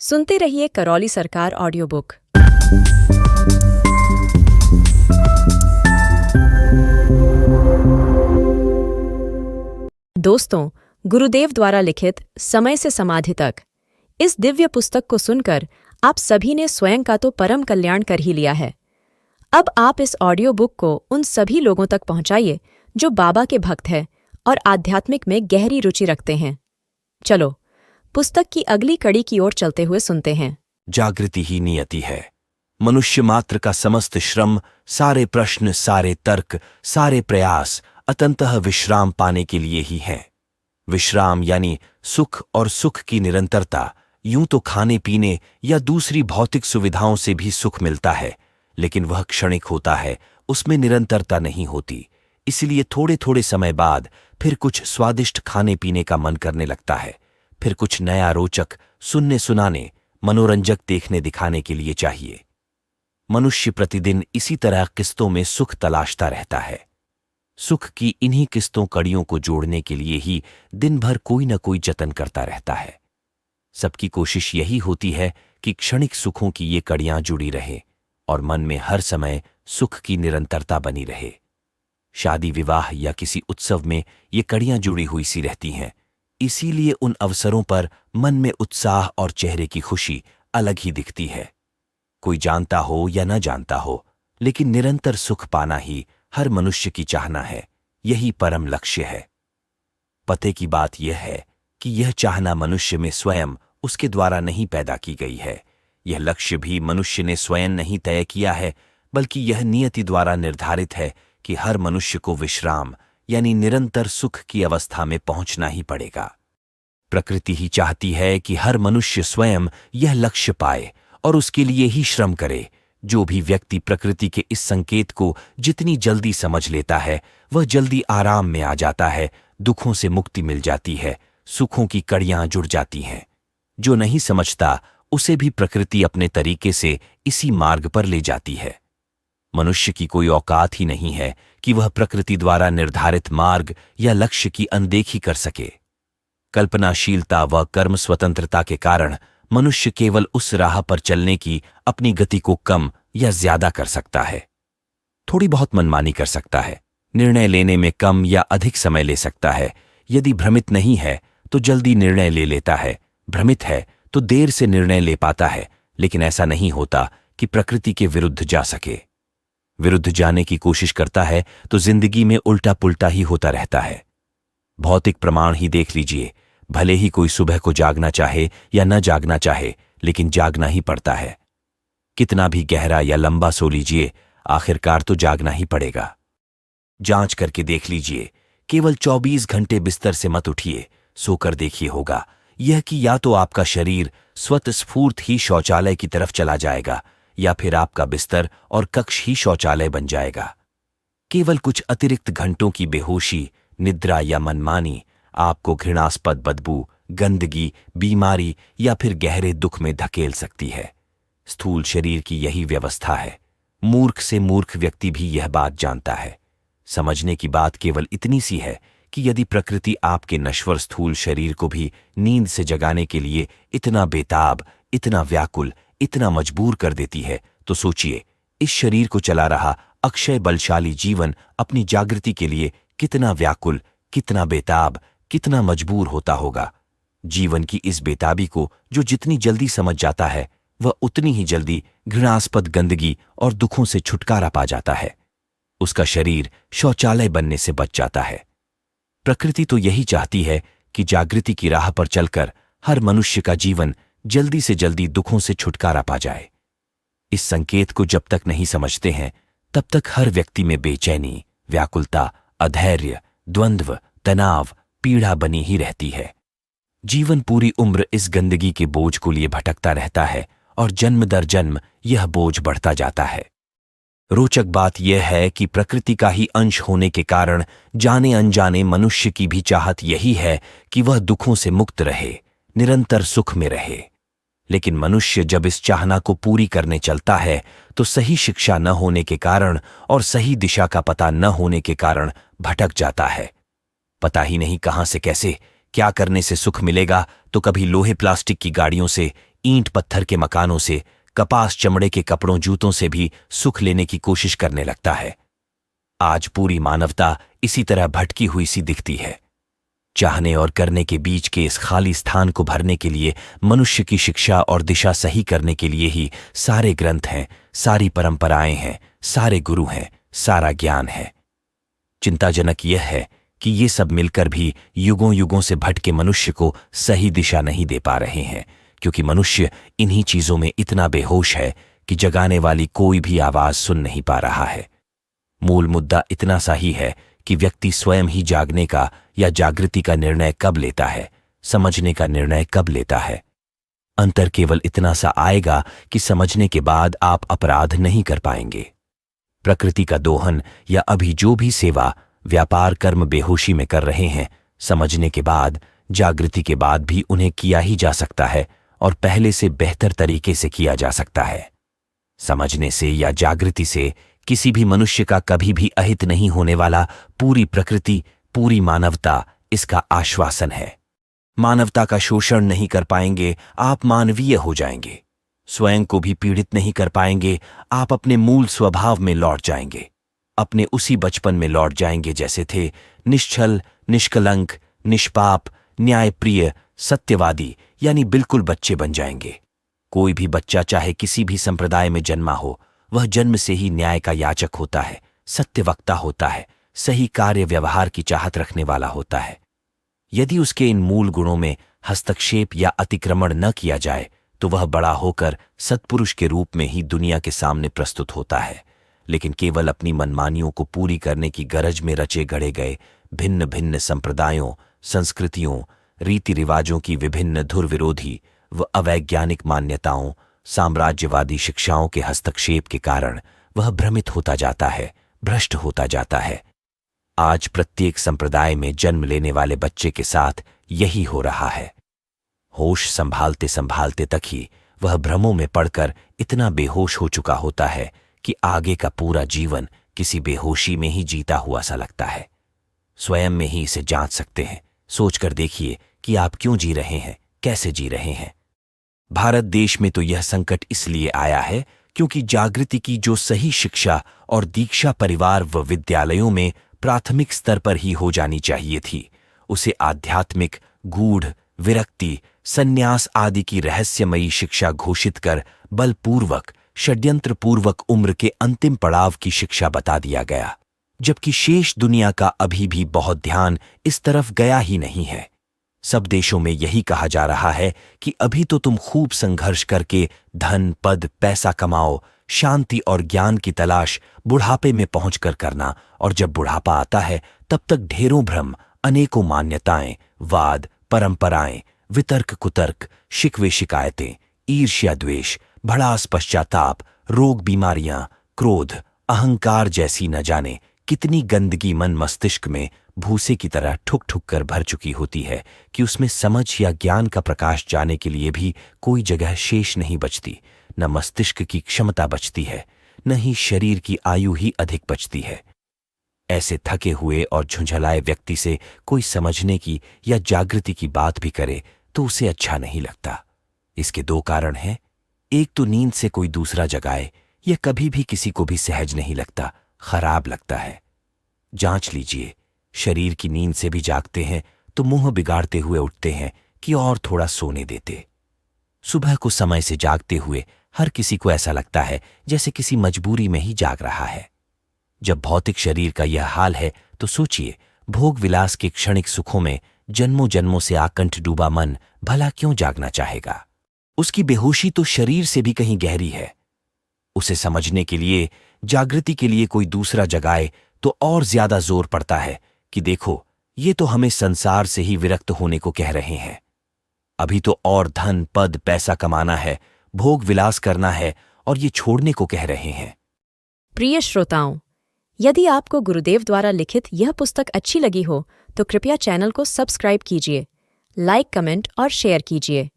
सुनते रहिए करौली सरकार ऑडियो बुक। दोस्तों, गुरुदेव द्वारा लिखित समय से समाधि तक इस दिव्य पुस्तक को सुनकर आप सभी ने स्वयं का तो परम कल्याण कर ही लिया है। अब आप इस ऑडियो बुक को उन सभी लोगों तक पहुंचाइए जो बाबा के भक्त हैं और आध्यात्मिक में गहरी रुचि रखते हैं। चलो पुस्तक की अगली कड़ी की ओर चलते हुए सुनते हैं। जागृति ही नियति है। मनुष्य मात्र का समस्त श्रम, सारे प्रश्न, सारे तर्क, सारे प्रयास अतंतः विश्राम पाने के लिए ही हैं। विश्राम यानी सुख, और सुख की निरंतरता। यूं तो खाने पीने या दूसरी भौतिक सुविधाओं से भी सुख मिलता है, लेकिन वह क्षणिक होता है, उसमें निरंतरता नहीं होती। इसलिए थोड़े थोड़े समय बाद फिर कुछ स्वादिष्ट खाने पीने का मन करने लगता है, फिर कुछ नया रोचक सुनने सुनाने, मनोरंजक देखने दिखाने के लिए चाहिए। मनुष्य प्रतिदिन इसी तरह किस्तों में सुख तलाशता रहता है। सुख की इन्हीं किस्तों कड़ियों को जोड़ने के लिए ही दिन भर कोई न कोई जतन करता रहता है। सबकी कोशिश यही होती है कि क्षणिक सुखों की ये कड़ियां जुड़ी रहे और मन में हर समय सुख की निरंतरता बनी रहे। शादी विवाह या किसी उत्सव में ये कड़ियां जुड़ी हुई सी रहती हैं, इसीलिए उन अवसरों पर मन में उत्साह और चेहरे की खुशी अलग ही दिखती है। कोई जानता हो या न जानता हो, लेकिन निरंतर सुख पाना ही हर मनुष्य की चाहना है। यही परम लक्ष्य है। पते की बात यह है कि यह चाहना मनुष्य में स्वयं उसके द्वारा नहीं पैदा की गई है। यह लक्ष्य भी मनुष्य ने स्वयं नहीं तय किया है, बल्कि यह नियति द्वारा निर्धारित है कि हर मनुष्य को विश्राम यानी निरंतर सुख की अवस्था में पहुंचना ही पड़ेगा। प्रकृति ही चाहती है कि हर मनुष्य स्वयं यह लक्ष्य पाए और उसके लिए ही श्रम करे। जो भी व्यक्ति प्रकृति के इस संकेत को जितनी जल्दी समझ लेता है, वह जल्दी आराम में आ जाता है, दुखों से मुक्ति मिल जाती है, सुखों की कड़ियां जुड़ जाती हैं। जो नहीं समझता, उसे भी प्रकृति अपने तरीके से इसी मार्ग पर ले जाती है। मनुष्य की कोई औकात ही नहीं है कि वह प्रकृति द्वारा निर्धारित मार्ग या लक्ष्य की अनदेखी कर सके। कल्पनाशीलता व कर्म स्वतंत्रता के कारण मनुष्य केवल उस राह पर चलने की अपनी गति को कम या ज्यादा कर सकता है। थोड़ी बहुत मनमानी कर सकता है, निर्णय लेने में कम या अधिक समय ले सकता है। यदि भ्रमित नहीं है तो जल्दी निर्णय ले लेता है, भ्रमित है तो देर से निर्णय ले पाता है, लेकिन ऐसा नहीं होता कि प्रकृति के विरुद्ध जा सके। विरुद्ध जाने की कोशिश करता है तो जिंदगी में उल्टा पुल्टा ही होता रहता है। भौतिक प्रमाण ही देख लीजिए, भले ही कोई सुबह को जागना चाहे या न जागना चाहे, लेकिन जागना ही पड़ता है। कितना भी गहरा या लंबा सो लीजिए, आखिरकार तो जागना ही पड़ेगा। जांच करके देख लीजिए, केवल 24 घंटे बिस्तर से मत उठिए, सोकर देखिए होगा यह कि या तो आपका शरीर स्वतःस्फूर्त ही शौचालय की तरफ चला जाएगा, या फिर आपका बिस्तर और कक्ष ही शौचालय बन जाएगा। केवल कुछ अतिरिक्त घंटों की बेहोशी, निद्रा या मनमानी आपको घृणास्पद बदबू, गंदगी, बीमारी या फिर गहरे दुख में धकेल सकती है। स्थूल शरीर की यही व्यवस्था है। मूर्ख से मूर्ख व्यक्ति भी यह बात जानता है। समझने की बात केवल इतनी सी है कि यदि प्रकृति आपके नश्वर स्थूल शरीर को भी नींद से जगाने के लिए इतना बेताब, इतना व्याकुल, इतना मजबूर कर देती है, तो सोचिए इस शरीर को चला रहा अक्षय बलशाली जीवन अपनी जागृति के लिए कितना व्याकुल, कितना बेताब, कितना मजबूर होता होगा। जीवन की इस बेताबी को जो जितनी जल्दी समझ जाता है, वह उतनी ही जल्दी घृणास्पद गंदगी और दुखों से छुटकारा पा जाता है। उसका शरीर शौचालय बनने से बच जाता है। प्रकृति तो यही चाहती है कि जागृति की राह पर चलकर हर मनुष्य का जीवन जल्दी से जल्दी दुखों से छुटकारा पा जाए। इस संकेत को जब तक नहीं समझते हैं, तब तक हर व्यक्ति में बेचैनी, व्याकुलता, अधैर्य, द्वंद्व, तनाव, पीड़ा बनी ही रहती है। जीवन पूरी उम्र इस गंदगी के बोझ को लिए भटकता रहता है और जन्म दर जन्म यह बोझ बढ़ता जाता है। रोचक बात यह है कि प्रकृति का ही अंश होने के कारण जाने अनजाने मनुष्य की भी चाहत यही है कि वह दुखों से मुक्त रहे, निरंतर सुख में रहे। लेकिन मनुष्य जब इस चाहना को पूरी करने चलता है, तो सही शिक्षा न होने के कारण और सही दिशा का पता न होने के कारण भटक जाता है। पता ही नहीं कहां से कैसे क्या करने से सुख मिलेगा, तो कभी लोहे प्लास्टिक की गाड़ियों से ईंट पत्थर के मकानों से, कपास चमड़े के कपड़ों जूतों से भी सुख लेने की कोशिश करने लगता है। आज पूरी मानवता इसी तरह भटकी हुई सी दिखती है। चाहने और करने के बीच के इस खाली स्थान को भरने के लिए मनुष्य की शिक्षा और दिशा सही करने के लिए ही सारे ग्रंथ हैं, सारी परंपराएं हैं, सारे गुरु हैं, सारा ज्ञान है। चिंताजनक यह है कि ये सब मिलकर भी युगों युगों से भटके मनुष्य को सही दिशा नहीं दे पा रहे हैं, क्योंकि मनुष्य इन्हीं चीजों में इतना बेहोश है कि जगाने वाली कोई भी आवाज सुन नहीं पा रहा है। मूल मुद्दा इतना सा ही है कि व्यक्ति स्वयं ही जागने का या जागृति का निर्णय कब लेता है, समझने का निर्णय कब लेता है। अंतर केवल इतना सा आएगा कि समझने के बाद आप अपराध नहीं कर पाएंगे। प्रकृति का दोहन या अभी जो भी सेवा, व्यापार, कर्म बेहोशी में कर रहे हैं, समझने के बाद, जागृति के बाद भी उन्हें किया ही जा सकता है और पहले से बेहतर तरीके से किया जा सकता है। समझने से या जागृति से किसी भी मनुष्य का कभी भी अहित नहीं होने वाला। पूरी प्रकृति, पूरी मानवता इसका आश्वासन है। मानवता का शोषण नहीं कर पाएंगे, आप मानवीय हो जाएंगे। स्वयं को भी पीड़ित नहीं कर पाएंगे, आप अपने मूल स्वभाव में लौट जाएंगे, अपने उसी बचपन में लौट जाएंगे जैसे थे, निश्चल, निष्कलंक, निष्पाप, न्यायप्रिय, सत्यवादी, यानी बिल्कुल बच्चे बन जाएंगे। कोई भी बच्चा चाहे किसी भी संप्रदाय में जन्मा हो, वह जन्म से ही न्याय का याचक होता है, सत्यवक्ता होता है, सही कार्य व्यवहार की चाहत रखने वाला होता है। यदि उसके इन मूल गुणों में हस्तक्षेप या अतिक्रमण न किया जाए तो वह बड़ा होकर सत्पुरुष के रूप में ही दुनिया के सामने प्रस्तुत होता है। लेकिन केवल अपनी मनमानियों को पूरी करने की गरज में रचे गढ़े गए भिन्न भिन्न संप्रदायों, संस्कृतियों, रीति रिवाजों की विभिन्न धुर विरोधी व अवैज्ञानिक मान्यताओं, साम्राज्यवादी शिक्षाओं के हस्तक्षेप के कारण वह भ्रमित होता जाता है, भ्रष्ट होता जाता है। आज प्रत्येक संप्रदाय में जन्म लेने वाले बच्चे के साथ यही हो रहा है। होश संभालते संभालते तक ही वह भ्रमों में पड़कर इतना बेहोश हो चुका होता है कि आगे का पूरा जीवन किसी बेहोशी में ही जीता हुआ सा लगता है। स्वयं में ही इसे जांच सकते हैं। सोचकर देखिए कि आप क्यों जी रहे हैं, कैसे जी रहे हैं। भारत देश में तो यह संकट इसलिए आया है क्योंकि जागृति की जो सही शिक्षा और दीक्षा परिवार व विद्यालयों में प्राथमिक स्तर पर ही हो जानी चाहिए थी, उसे आध्यात्मिक, गूढ़, विरक्ति, संन्यास आदि की रहस्यमयी शिक्षा घोषित कर बलपूर्वक, षड्यंत्रपूर्वक उम्र के अंतिम पड़ाव की शिक्षा बता दिया गया, जबकि शेष दुनिया का अभी भी बहुत ध्यान इस तरफ गया ही नहीं है। सब देशों में यही कहा जा रहा है कि अभी तो तुम खूब संघर्ष करके धन, पद, पैसा कमाओ, शांति और ज्ञान की तलाश बुढ़ापे में पहुंचकर करना, और जब बुढ़ापा आता है तब तक ढेरों भ्रम, अनेकों मान्यताएं, वाद, परंपराएं, वितर्क कुतर्क, शिकवे शिकायतें, ईर्ष्या द्वेष, भड़ास पश्चाताप, रोग बीमारियां, क्रोध, अहंकार जैसी न जाने कितनी गंदगी मन मस्तिष्क में भूसे की तरह ठुक ठुक कर भर चुकी होती है कि उसमें समझ या ज्ञान का प्रकाश जाने के लिए भी कोई जगह शेष नहीं बचती। न मस्तिष्क की क्षमता बचती है, न ही शरीर की आयु ही अधिक बचती है। ऐसे थके हुए और झुंझलाए व्यक्ति से कोई समझने की या जागृति की बात भी करे तो उसे अच्छा नहीं लगता। इसके दो कारण हैं। एक तो नींद से कोई दूसरा जगाए, यह कभी भी किसी को भी सहज नहीं लगता, खराब लगता है। जांच लीजिए, शरीर की नींद से भी जागते हैं तो मुंह बिगाड़ते हुए उठते हैं कि और थोड़ा सोने देते। सुबह को समय से जागते हुए हर किसी को ऐसा लगता है जैसे किसी मजबूरी में ही जाग रहा है। जब भौतिक शरीर का यह हाल है तो सोचिए, भोग विलास के क्षणिक सुखों में जन्मों जन्मों से आकंठ डूबा मन भला क्यों जागना चाहेगा। उसकी बेहोशी तो शरीर से भी कहीं गहरी है। उसे समझने के लिए, जागृति के लिए कोई दूसरा जगाए तो और ज्यादा जोर पड़ता है कि देखो, ये तो हमें संसार से ही विरक्त होने को कह रहे हैं। अभी तो और धन, पद, पैसा कमाना है, भोग विलास करना है, और ये छोड़ने को कह रहे हैं। प्रिय श्रोताओं, यदि आपको गुरुदेव द्वारा लिखित यह पुस्तक अच्छी लगी हो तो कृपया चैनल को सब्सक्राइब कीजिए, लाइक, कमेंट और शेयर कीजिए।